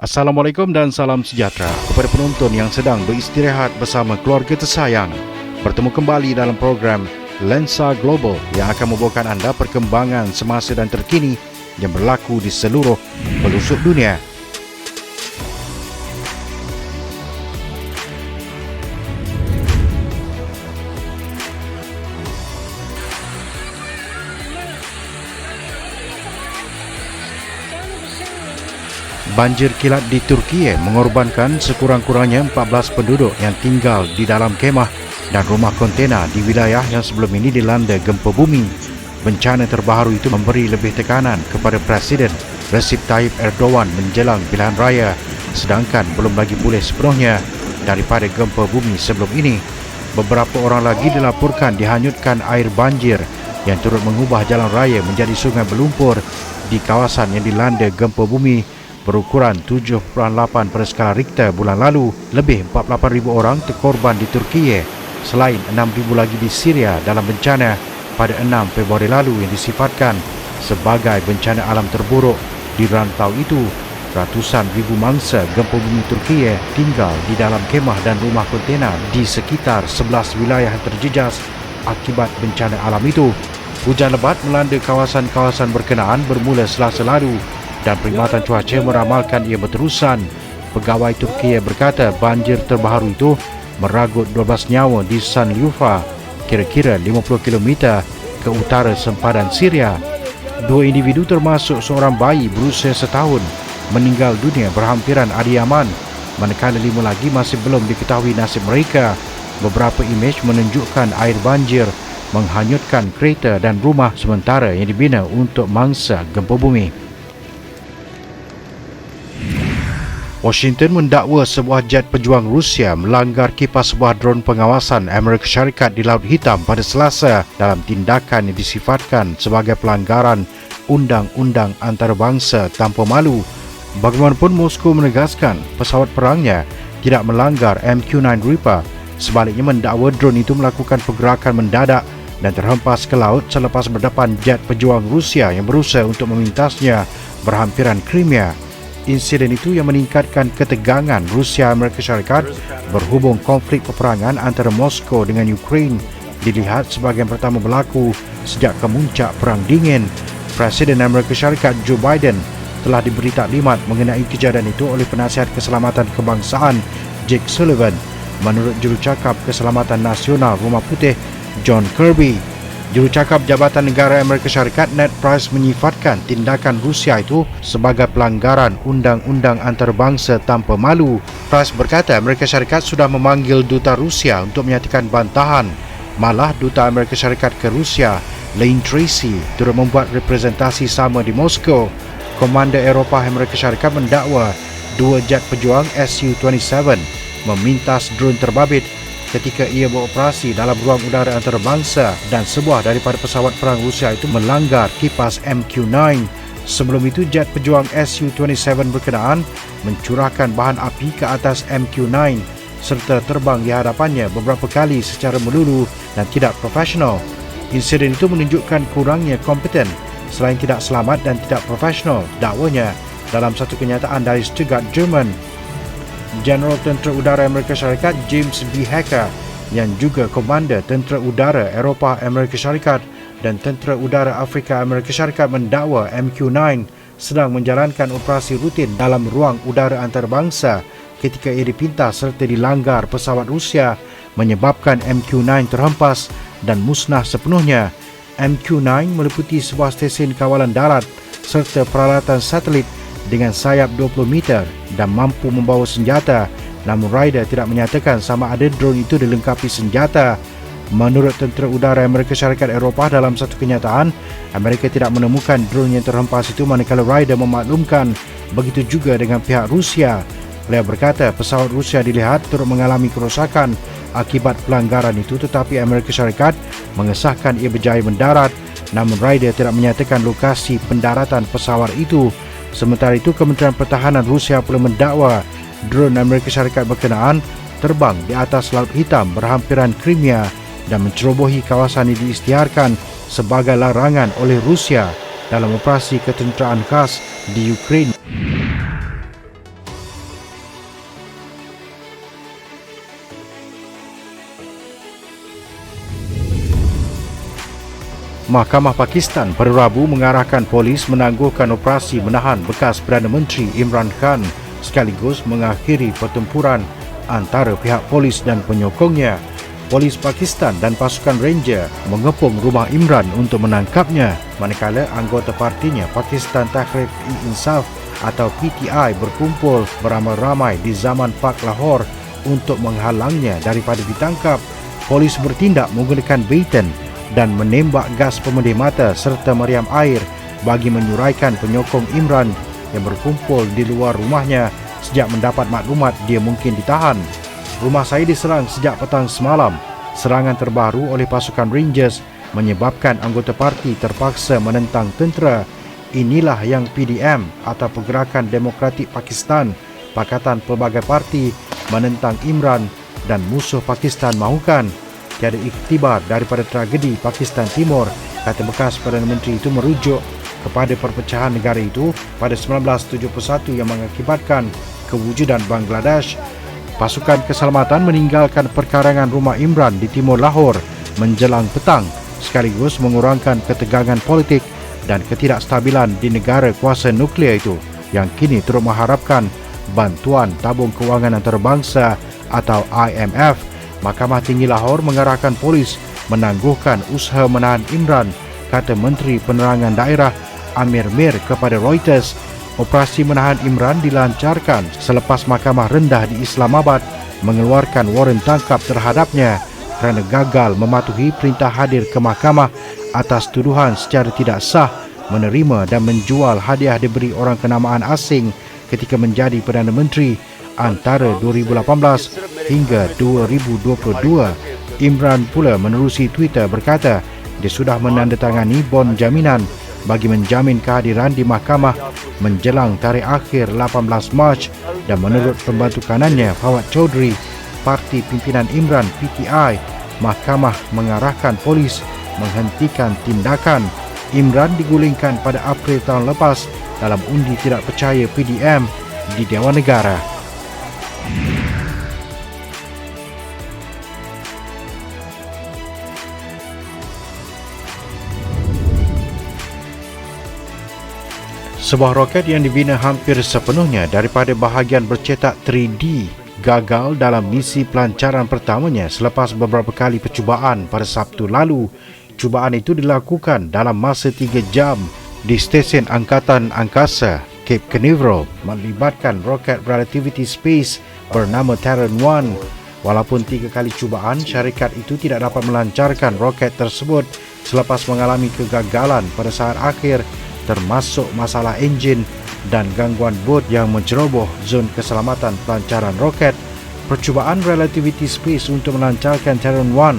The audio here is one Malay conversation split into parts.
Assalamualaikum dan salam sejahtera kepada penonton yang sedang beristirahat bersama keluarga tersayang. Bertemu kembali dalam program Lensa Global yang akan membawakan anda perkembangan semasa dan terkini yang berlaku di seluruh pelosok dunia. Banjir kilat di Turki mengorbankan sekurang-kurangnya 14 penduduk yang tinggal di dalam kemah dan rumah kontena di wilayah yang sebelum ini dilanda gempa bumi. Bencana terbaru itu memberi lebih tekanan kepada Presiden Recep Tayyip Erdogan menjelang pilihan raya, sedangkan belum lagi pulih sepenuhnya daripada gempa bumi sebelum ini. Beberapa orang lagi dilaporkan dihanyutkan air banjir yang turut mengubah jalan raya menjadi sungai berlumpur di kawasan yang dilanda gempa bumi berukuran 7.8 pada skala Richter bulan lalu. Lebih 48,000 orang terkorban di Turki, selain 6,000 lagi di Syria dalam bencana pada 6 Februari lalu yang disifatkan sebagai bencana alam terburuk. Di rantau itu, ratusan ribu mangsa gempa bumi Turki tinggal di dalam kemah dan rumah kontena di sekitar 11 wilayah terjejas akibat bencana alam itu. Hujan lebat melanda kawasan-kawasan berkenaan bermula Selasa lalu dan perkhidmatan cuaca meramalkan ia berterusan. Pegawai Turki berkata banjir terbaru itu meragut 12 nyawa di Sanliurfa, kira-kira 50 km ke utara sempadan Syria. 2 individu termasuk seorang bayi berusia setahun meninggal dunia berhampiran Adiyaman, manakala 5 lagi masih belum diketahui nasib mereka. Beberapa imej menunjukkan air banjir menghanyutkan kereta dan rumah sementara yang dibina untuk mangsa gempa bumi. Washington mendakwa sebuah jet pejuang Rusia melanggar kipas sebuah dron pengawasan Amerika Syarikat di Laut Hitam pada Selasa dalam tindakan yang disifatkan sebagai pelanggaran undang-undang antarabangsa tanpa malu. Bagaimanapun, Moskow menegaskan pesawat perangnya tidak melanggar MQ-9 Reaper. Sebaliknya, mendakwa dron itu melakukan pergerakan mendadak dan terhempas ke laut selepas berdepan jet pejuang Rusia yang berusaha untuk memintasnya berhampiran Crimea. Insiden itu yang meningkatkan ketegangan Rusia-Amerika Syarikat berhubung konflik peperangan antara Moskow dengan Ukraine dilihat sebagai yang pertama berlaku sejak kemuncak Perang Dingin. Presiden Amerika Syarikat Joe Biden telah diberi taklimat mengenai kejadian itu oleh Penasihat Keselamatan Kebangsaan Jake Sullivan. Menurut Jurucakap Keselamatan Nasional Rumah Putih John Kirby, Jurucakap Jabatan Negara Amerika Syarikat Ned Price menyifatkan tindakan Rusia itu sebagai pelanggaran undang-undang antarabangsa tanpa malu. Price berkata Amerika Syarikat sudah memanggil Duta Rusia untuk menyatakan bantahan. Malah Duta Amerika Syarikat ke Rusia, Lane Tracy, turut membuat representasi sama di Moskow. Komander Eropah Amerika Syarikat mendakwa 2 jet pejuang Su-27 memintas drone terbabit ketika ia beroperasi dalam ruang udara antarabangsa dan sebuah daripada pesawat perang Rusia itu melanggar kipas MQ-9. Sebelum itu, jet pejuang Su-27 berkenaan mencurahkan bahan api ke atas MQ-9 serta terbang di hadapannya beberapa kali secara melulu dan tidak profesional. Insiden itu menunjukkan kurangnya kompeten selain tidak selamat dan tidak profesional, dakwanya dalam satu kenyataan dari Stuttgart, Jerman. Jeneral Tentera Udara Amerika Syarikat James B. Hacker yang juga Komander Tentera Udara Eropah Amerika Syarikat dan Tentera Udara Afrika Amerika Syarikat mendakwa MQ-9 sedang menjalankan operasi rutin dalam ruang udara antarabangsa ketika ia dipintas serta dilanggar pesawat Rusia menyebabkan MQ-9 terhempas dan musnah sepenuhnya. MQ-9 meliputi sebuah stesen kawalan darat serta peralatan satelit dengan sayap 20 meter dan mampu membawa senjata, namun Ryder tidak menyatakan sama ada drone itu dilengkapi senjata. Menurut Tentera Udara Amerika Syarikat Eropah dalam satu kenyataan, Amerika tidak menemukan drone yang terhempas itu, manakala Ryder memaklumkan begitu juga dengan pihak Rusia. Beliau berkata pesawat Rusia dilihat turut mengalami kerosakan akibat pelanggaran itu, tetapi Amerika Syarikat mengesahkan ia berjaya mendarat, namun Ryder tidak menyatakan lokasi pendaratan pesawat itu. Sementara itu, Kementerian Pertahanan Rusia pula mendakwa drone Amerika Syarikat berkenaan terbang di atas Laut Hitam berhampiran Crimea dan mencerobohi kawasan yang diisytiharkan sebagai larangan oleh Rusia dalam operasi ketenteraan khas di Ukraine. Mahkamah Pakistan pada Rabu mengarahkan polis menangguhkan operasi menahan bekas Perdana Menteri Imran Khan sekaligus mengakhiri pertempuran antara pihak polis dan penyokongnya. Polis Pakistan dan pasukan Ranger mengepung rumah Imran untuk menangkapnya, manakala anggota partinya Pakistan Tehreek-e-Insaf atau PTI berkumpul beramai-ramai di Zaman Park Lahore untuk menghalangnya daripada ditangkap. Polis bertindak menggunakan baton dan menembak gas pemedih mata serta meriam air bagi menyuraikan penyokong Imran yang berkumpul di luar rumahnya sejak mendapat maklumat dia mungkin ditahan. Rumah saya diserang sejak petang semalam. Serangan terbaru oleh pasukan Rangers menyebabkan anggota parti terpaksa menentang tentera. Inilah yang PDM atau Pergerakan Demokratik Pakistan, Pakatan Pelbagai Parti, menentang Imran dan musuh Pakistan mahukan. Tiada iktibar daripada tragedi Pakistan Timur, kata bekas Perdana Menteri itu merujuk kepada perpecahan negara itu pada 1971 yang mengakibatkan kewujudan Bangladesh. Pasukan keselamatan meninggalkan perkarangan rumah Imran di timur Lahore menjelang petang sekaligus mengurangkan ketegangan politik dan ketidakstabilan di negara kuasa nuklear itu yang kini turut mengharapkan bantuan tabung kewangan antarabangsa atau IMF. Mahkamah Tinggi Lahore mengarahkan polis menangguhkan usaha menahan Imran, kata Menteri Penerangan Daerah Amir Mir kepada Reuters. Operasi menahan Imran dilancarkan selepas Mahkamah Rendah di Islamabad mengeluarkan waran tangkap terhadapnya kerana gagal mematuhi perintah hadir ke mahkamah atas tuduhan secara tidak sah menerima dan menjual hadiah diberi orang kenamaan asing ketika menjadi Perdana Menteri antara 2018 hingga 2022. Imran pula menerusi Twitter berkata dia sudah menandatangani bon jaminan bagi menjamin kehadiran di mahkamah menjelang tarikh akhir 18 Mac dan menurut pembantu kanannya Fawad Chaudhry, parti pimpinan Imran PTI, mahkamah mengarahkan polis menghentikan tindakan. Imran digulingkan pada April tahun lepas dalam undi tidak percaya PDM di Dewan Negara. Sebuah roket yang dibina hampir sepenuhnya daripada bahagian bercetak 3D gagal dalam misi pelancaran pertamanya selepas beberapa kali percubaan pada Sabtu lalu. Cubaan itu dilakukan dalam masa 3 jam di Stesen Angkatan Angkasa Cape Canaveral melibatkan roket Relativity Space bernama Terran 1. Walaupun 3 kali cubaan, syarikat itu tidak dapat melancarkan roket tersebut selepas mengalami kegagalan pada saat akhir, termasuk masalah enjin dan gangguan bot yang menceroboh zon keselamatan pelancaran roket. Percubaan Relativity Space untuk melancarkan Terran 1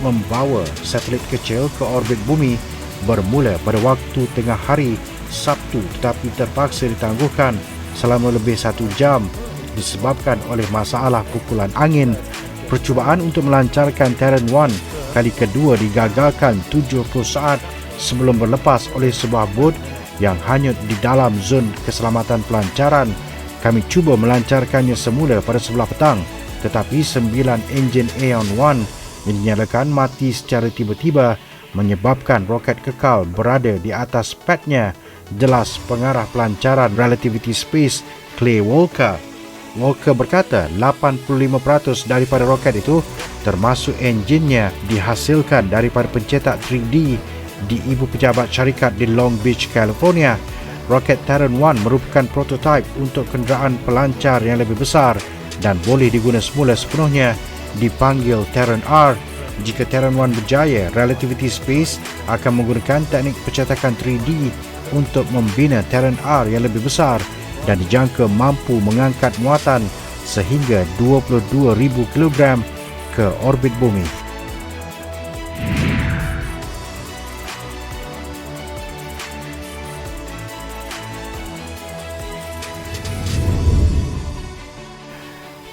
membawa satelit kecil ke orbit bumi bermula pada waktu tengah hari Sabtu tetapi terpaksa ditangguhkan selama lebih 1 jam disebabkan oleh masalah pukulan angin. Percubaan untuk melancarkan Terran 1 kali kedua digagalkan 70 saat sebelum berlepas oleh sebuah bot yang hanyut di dalam zon keselamatan pelancaran. Kami cuba melancarkannya semula pada sebelah petang, tetapi 9 enjin Aeon 1 yang dinyalakan mati secara tiba-tiba menyebabkan roket kekal berada di atas padnya, jelas pengarah pelancaran Relativity Space Clay Walker. Walker berkata 85% daripada roket itu termasuk enjinnya dihasilkan daripada pencetak 3D di ibu pejabat syarikat di Long Beach, California. Roket Terran 1 merupakan prototipe untuk kenderaan pelancar yang lebih besar dan boleh digunakan semula sepenuhnya dipanggil Terran R. Jika Terran 1 berjaya, Relativity Space akan menggunakan teknik pencetakan 3D untuk membina Terran R yang lebih besar dan dijangka mampu mengangkat muatan sehingga 22,000 kg ke orbit bumi.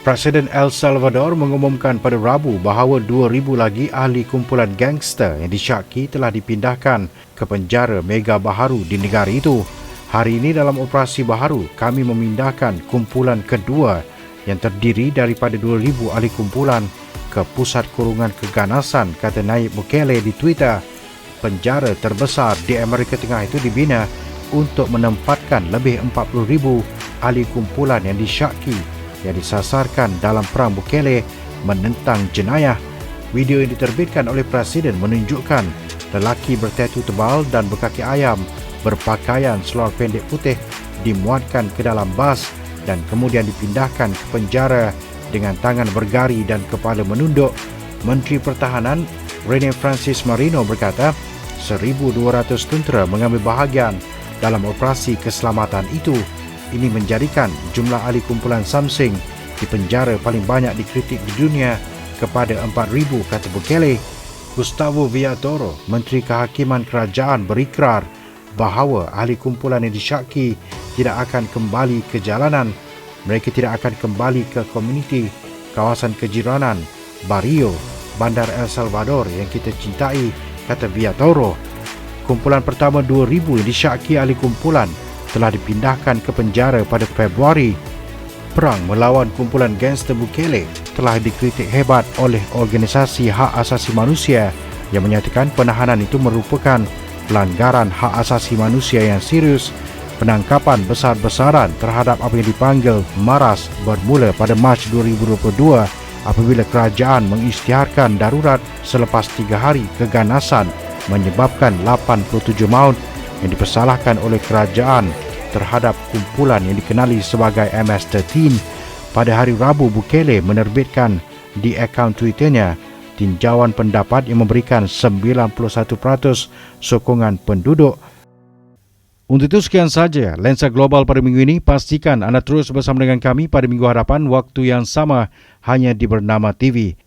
Presiden El Salvador mengumumkan pada Rabu bahawa 2,000 lagi ahli kumpulan gangster yang disyaki telah dipindahkan ke penjara mega baharu di negara itu. Hari ini dalam operasi baharu, kami memindahkan kumpulan kedua yang terdiri daripada 2,000 ahli kumpulan ke pusat kurungan keganasan, kata Nayib Bukele di Twitter. penjara terbesar di Amerika Tengah itu dibina untuk menempatkan lebih 40,000 ahli kumpulan yang disyaki yang disasarkan dalam perang Bukele menentang jenayah. Video yang diterbitkan oleh Presiden menunjukkan lelaki bertatu tebal dan berkaki ayam berpakaian seluar pendek putih dimuatkan ke dalam bas dan kemudian dipindahkan ke penjara dengan tangan bergari dan kepala menunduk. Menteri Pertahanan Rene Francis Marino berkata 1,200 tentera mengambil bahagian dalam operasi keselamatan itu. Ini menjadikan jumlah ahli kumpulan Samsing di penjara paling banyak dikritik di dunia kepada 4,000, kata Bukele. Gustavo Viatoro, Menteri Kehakiman Kerajaan, berikrar bahawa ahli kumpulan yang disyaki tidak akan kembali ke jalanan. Mereka tidak akan kembali ke komuniti, kawasan kejiranan, Barrio, Bandar El Salvador yang kita cintai, kata Viatoro. Kumpulan pertama 2,000 yang disyaki ahli kumpulan telah dipindahkan ke penjara pada Februari. Perang melawan kumpulan gangster Bukele telah dikritik hebat oleh organisasi hak asasi manusia yang menyatakan penahanan itu merupakan pelanggaran hak asasi manusia yang serius. Penangkapan besar-besaran terhadap apa yang dipanggil maras bermula pada Mac 2022 apabila kerajaan mengisytiharkan darurat selepas 3 hari keganasan menyebabkan 87 maut yang dipersalahkan oleh kerajaan terhadap kumpulan yang dikenali sebagai MS-13. Pada hari Rabu, Bukele menerbitkan di akaun Twitternya tinjauan pendapat yang memberikan 91% sokongan penduduk. Untuk itu sekian saja Lensa Global pada minggu ini. Pastikan anda terus bersama dengan kami pada minggu hadapan waktu yang sama hanya di Bernama TV.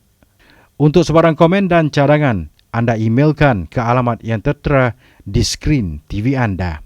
Untuk sebarang komen dan cadangan, anda emailkan ke alamat yang tertera di skrin TV anda.